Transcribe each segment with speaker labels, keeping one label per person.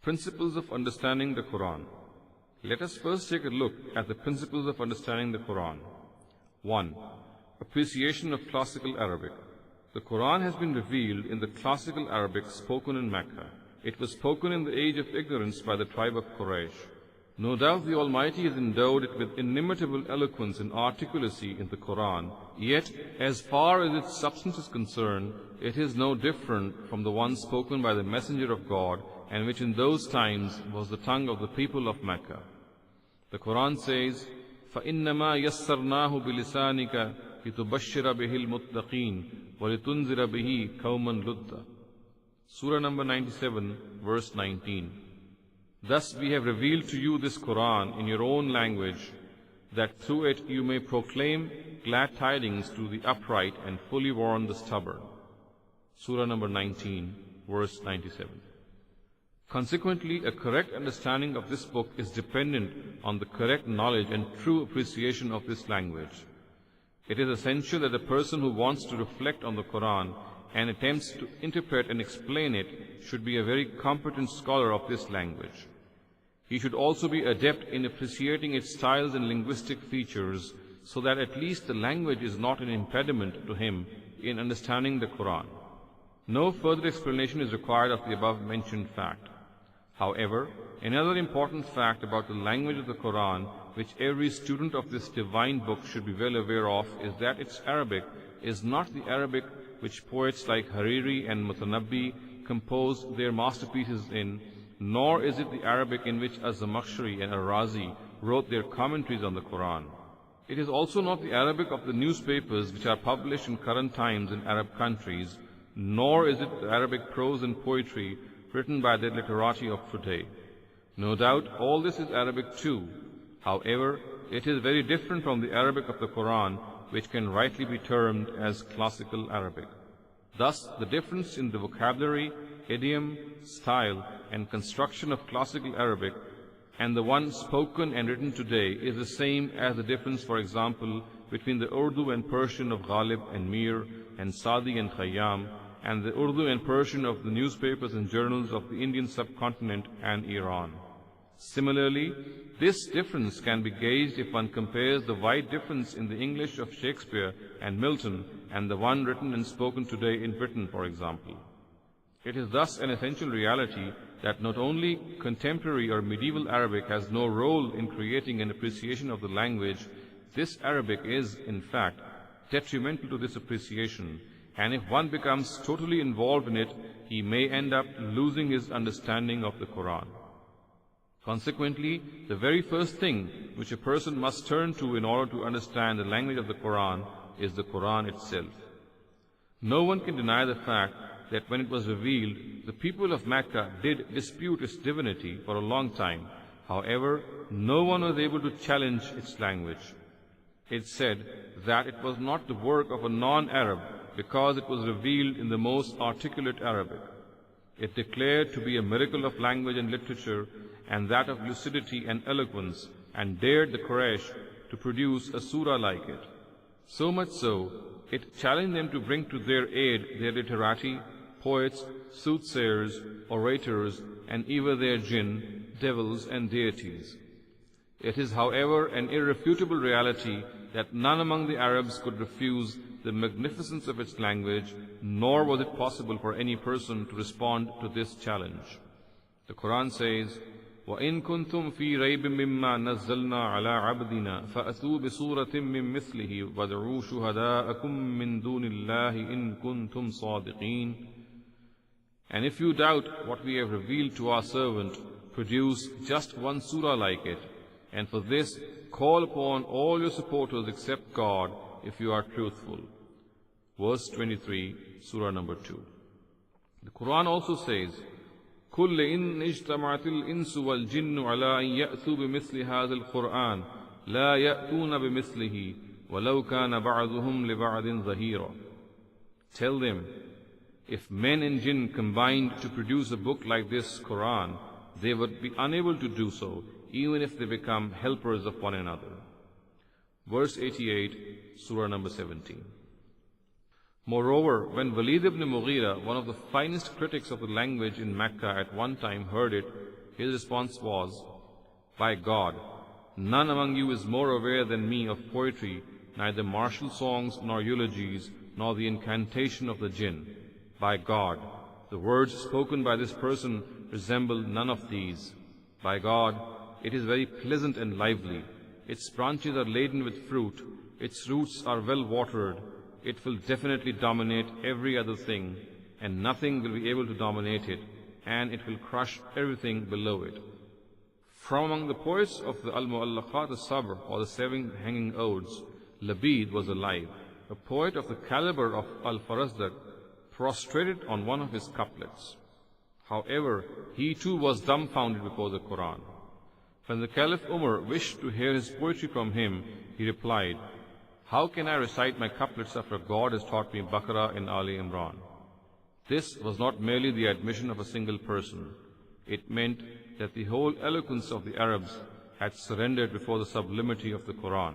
Speaker 1: Principles of understanding the Quran. Let us first take a look at the principles of understanding the Quran. 1. Appreciation of classical Arabic. The Quran has been revealed in the classical Arabic spoken in Mecca. It was spoken in the age of ignorance by the tribe of Quraysh. No doubt the Almighty has endowed it with inimitable eloquence and articulacy in the Quran, yet as far as its substance is concerned, it is no different from the one spoken by the Messenger of God, and which in those times was the tongue of the people of Mecca. The Quran says, فَإِنَّمَا يَسَّرْنَاهُ بِلِسَانِكَ لِتُبَشِّرَ بِهِ الْمُتَّقِينَ وَلِتُنْذِرَ بِهِ قَوْمًا لُدًّا. Surah number 97, verse 19. Thus we have revealed to you this Quran in your own language, that through it you may proclaim glad tidings to the upright and fully warn the stubborn. Surah number 19, verse 97. Consequently, a correct understanding of this book is dependent on the correct knowledge and true appreciation of this language. It is essential that a person who wants to reflect on the Quran and attempts to interpret and explain it should be a very competent scholar of this language. He should also be adept in appreciating its styles and linguistic features, so that at least the language is not an impediment to him in understanding the Quran. No further explanation is required of the above mentioned fact. However, another important fact about the language of the Quran, which every student of this divine book should be well aware of, is that its Arabic is not the Arabic which poets like Hariri and Mutanabbi composed their masterpieces in, nor is it the Arabic in which Az-Zamakhshari and Ar-Razi wrote their commentaries on the Quran. It is also not the Arabic of the newspapers which are published in current times in Arab countries, nor is it the Arabic prose and poetry written by the literati of today. No doubt all this is Arabic too. However, it is very different from the Arabic of the Quran, which can rightly be termed as classical Arabic. Thus, the difference in the vocabulary, idiom, style, and construction of classical Arabic and the one spoken and written today is the same as the difference, for example, between the Urdu and Persian of Ghalib and Mir and Sadi and Khayyam, and the Urdu and Persian of the newspapers and journals of the Indian subcontinent and Iran. Similarly, this difference can be gauged if one compares the wide difference in the English of Shakespeare and Milton and the one written and spoken today in Britain, for example. It is thus an essential reality that not only contemporary or medieval Arabic has no role in creating an appreciation of the language, this Arabic is, in fact, detrimental to this appreciation, and if one becomes totally involved in it, he may end up losing his understanding of the Quran. Consequently, the very first thing which a person must turn to in order to understand the language of the Quran is the Quran itself. No one can deny the fact that when it was revealed, the people of Mecca did dispute its divinity for a long time. However, no one was able to challenge its language. It said that it was not the work of a non-Arab because it was revealed in the most articulate Arabic. It declared to be a miracle of language and literature and that of lucidity and eloquence, and dared the Quraysh to produce a surah like it. So much so, it challenged them to bring to their aid their literati, poets, soothsayers, orators, and even their jinn, devils and deities. It is, however, an irrefutable reality that none among the Arabs could refuse the magnificence of its language, nor was it possible for any person to respond to this challenge. The Quran says, وَإِن كُنتُمْ فِي رَيْبٍ مِّمَّا نَزَّلْنَا عَلَىٰ عَبْدِنَا فَأْتُوا بِسُورَةٍ مِّن مِّثْلِهِ وَادْعُوا شُهَدَاءَكُم مِّن دُونِ اللَّهِ إِن كُنتُمْ صَادِقِينَ. And if you doubt what we have revealed to our servant, produce just one surah like it, and for this call upon all your supporters except God if you are truthful. Verse 23, Surah number 2. The Quran also says, قُلْ إِنْ اجْتَمَعَتِ الْإِنسُ وَالْجِنُّ عَلَىٰ أَنْ يَأْتُوا بِمِثْلِ هَذَا الْقُرْآنِ لَا يَأْتُونَ بِمِثْلِهِ وَلَوْ كَانَ بَعْضُهُمْ لِبَعْضٍ ظَهِيرًا. Tell them, if men and jinn combined to produce a book like this Quran, they would be unable to do so, even if they become helpers of one another. Verse 88, Surah number 17. Moreover, when Walid ibn Mughira, one of the finest critics of the language in Mecca, at one time heard it, his response was, "By God, none among you is more aware than me of poetry, neither martial songs nor eulogies, nor the incantation of the jinn. By God, the words spoken by this person resemble none of these. By God, it is very pleasant and lively. Its branches are laden with fruit, its roots are well watered. It will definitely dominate every other thing, and nothing will be able to dominate it, and it will crush everything below it." From among the poets of the Al-Mu'allaqat al-Sabr, or the seven hanging odes, Labid was alive. A poet of the caliber of Al-Farazdak prostrated on one of his couplets. However, he too was dumbfounded before the Quran. When the Caliph Umar wished to hear his poetry from him, he replied, "How can I recite my couplets after God has taught me Baqarah and Ali Imran?" This was not merely the admission of a single person. It meant that the whole eloquence of the Arabs had surrendered before the sublimity of the Quran.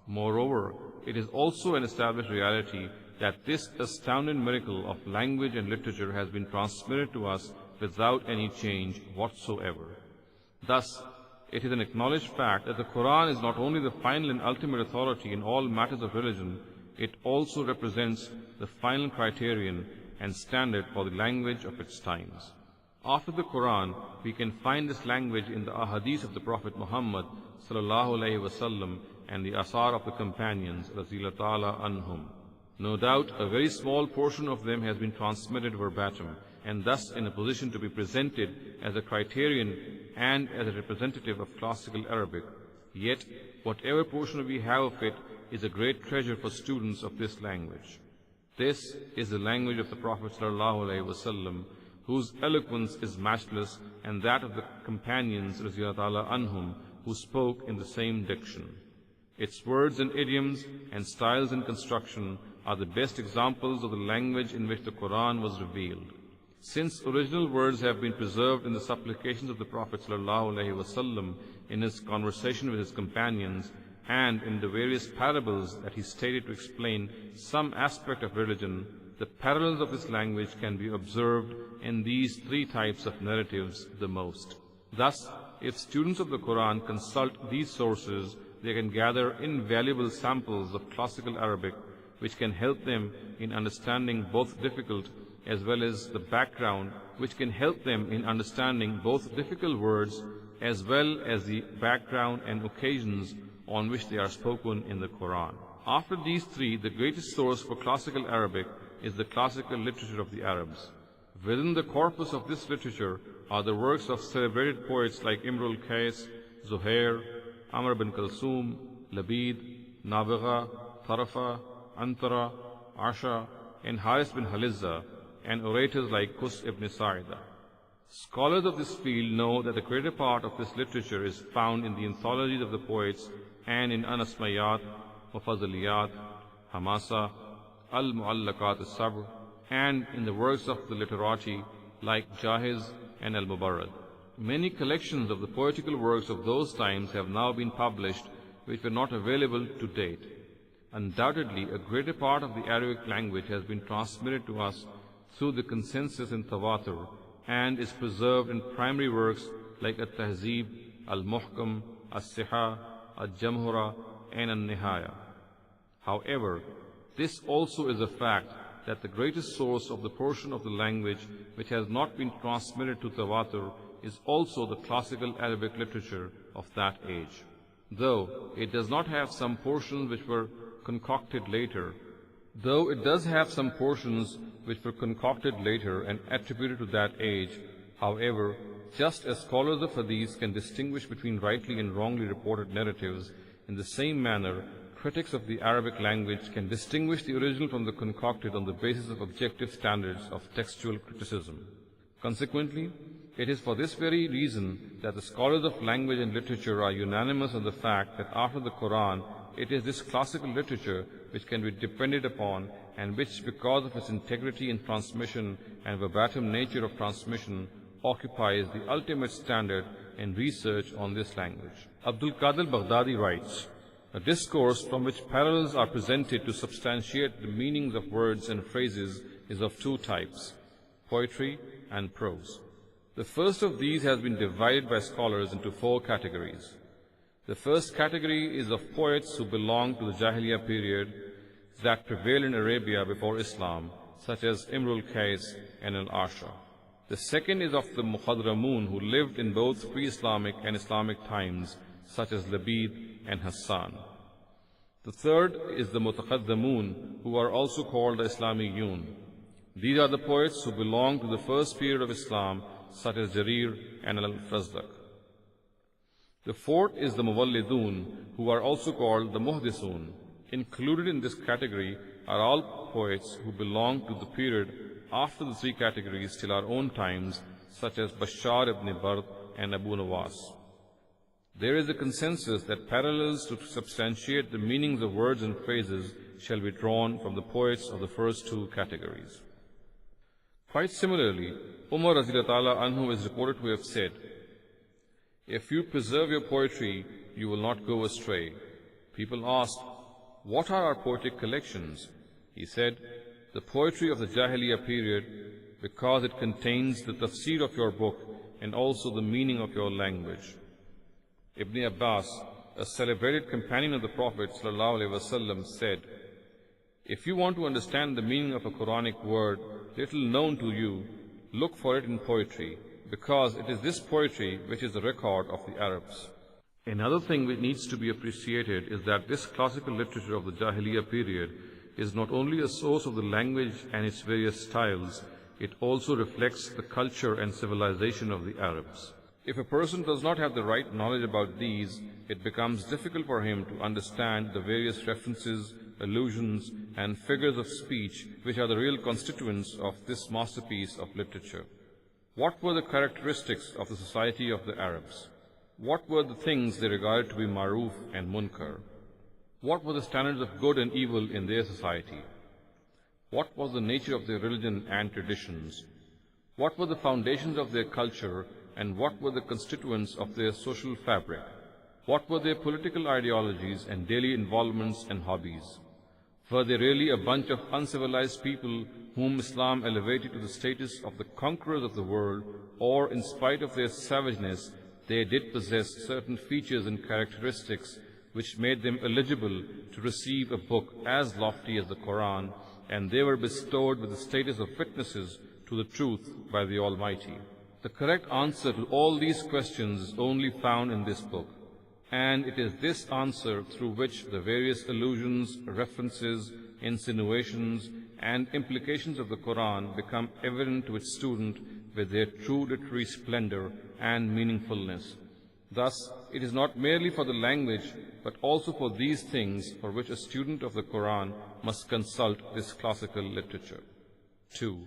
Speaker 1: Moreover, it is also an established reality that this astounding miracle of language and literature has been transmitted to us without any change whatsoever. Thus, it is an acknowledged fact that the Quran is not only the final and ultimate authority in all matters of religion, it also represents the final criterion and standard for the language of its times. After the Quran, we can find this language in the ahadith of the Prophet Muhammad ﷺ and the asar of the companions radhiyallahu anhum. No doubt, a very small portion of them has been transmitted verbatim, and thus in a position to be presented as a criterion and as a representative of classical Arabic. Yet, whatever portion we have of it is a great treasure for students of this language. This is the language of the Prophet ﷺ, whose eloquence is matchless, and that of the companions radhiyallahu anhum, who spoke in the same diction. Its words and idioms and styles in construction are the best examples of the language in which the Quran was revealed. Since original words have been preserved in the supplications of the Prophet ﷺ, in his conversation with his companions, and in the various parables that he stated to explain some aspect of religion, the parallels of this language can be observed in these three types of narratives the most. Thus, if students of the Quran consult these sources, they can gather invaluable samples of classical Arabic, which can help them in understanding both difficult as well as the background, which can help them in understanding both difficult words as well as the background and occasions on which they are spoken in the Quran. After these three, the greatest source for classical Arabic is the classical literature of the Arabs. Within the corpus of this literature are the works of celebrated poets like Imrul Qais, Zuhair, Amr bin Kalsum, Labid, Nabigha, Tarafa, Antara, Asha, and Haris bin Halizza, and orators like Qus ibn Sa'ida. Scholars of this field know that the greater part of this literature is found in the anthologies of the poets and in Anasmayat, Mufazzaliyat, Hamasa, Al-Mu'allaqat al-Sabr, and in the works of the literati like Jahiz and Al-Mubarrad. Many collections of the poetical works of those times have now been published which were not available to date. Undoubtedly, a greater part of the Arabic language has been transmitted to us through the consensus in Tawatur and is preserved in primary works like At-Tahzib, Al-Muhkam, As-Siha, Al-Jamhura, and Al-Nihaya. However, this also is a fact that the greatest source of the portion of the language which has not been transmitted to Tawatur is also the classical Arabic literature of that age. Though it does not have some portions which were concocted later, and attributed to that age, however, just as scholars of hadith can distinguish between rightly and wrongly reported narratives, in the same manner, critics of the Arabic language can distinguish the original from the concocted on the basis of objective standards of textual criticism. Consequently, it is for this very reason that the scholars of language and literature are unanimous on the fact that after the Quran, it is this classical literature which can be depended upon and which, because of its integrity in transmission and verbatim nature of transmission, occupies the ultimate standard in research on this language. Abdul Qadir Baghdadi writes, a discourse from which parallels are presented to substantiate the meanings of words and phrases is of two types, poetry and prose. The first of these has been divided by scholars into four categories. The first category is of poets who belong to the Jahiliyyah period that prevailed in Arabia before Islam, such as Imrul Qais and Al-Asha. The second is of the Mukhadramun who lived in both pre-Islamic and Islamic times, such as Labid and Hassan. The third is the Mutaqaddamun, who are also called the Islamiyun. These are the poets who belong to the first period of Islam, such as Jarir and Al-Fazdaq. The fourth is the Muwallidun, who are also called the Muhdisun. Included in this category are all poets who belong to the period after the three categories till our own times, such as Bashar ibn Bard and Abu Nawas. There is a consensus that parallels to substantiate the meanings of words and phrases shall be drawn from the poets of the first two categories. Quite similarly, Umar Radhiyallahu anhu is reported to have said, "If you preserve your poetry, you will not go astray." People asked, "What are our poetic collections?" He said, "The poetry of the Jahiliyyah period, because it contains the tafsir of your book and also the meaning of your language." Ibn Abbas, a celebrated companion of the Prophet ﷺ, said, "If you want to understand the meaning of a Quranic word little known to you, look for it in poetry, because it is this poetry which is the record of the Arabs." Another thing which needs to be appreciated is that this classical literature of the Jahiliyyah period is not only a source of the language and its various styles, it also reflects the culture and civilization of the Arabs. If a person does not have the right knowledge about these, it becomes difficult for him to understand the various references, allusions, and figures of speech which are the real constituents of this masterpiece of literature. What were the characteristics of the society of the Arabs? What were the things they regarded to be maruf and munkar? What were the standards of good and evil in their society? What was the nature of their religion and traditions? What were the foundations of their culture, and what were the constituents of their social fabric? What were their political ideologies and daily involvements and hobbies? Were they really a bunch of uncivilized people whom Islam elevated to the status of the conquerors of the world, or in spite of their savageness, they did possess certain features and characteristics which made them eligible to receive a book as lofty as the Quran, and they were bestowed with the status of witnesses to the truth by the Almighty? The correct answer to all these questions is only found in this book, and it is this answer through which the various allusions, references, insinuations, and implications of the Quran become evident to its student with their true literary splendor and meaningfulness. Thus, it is not merely for the language, but also for these things for which a student of the Quran must consult this classical literature. 2.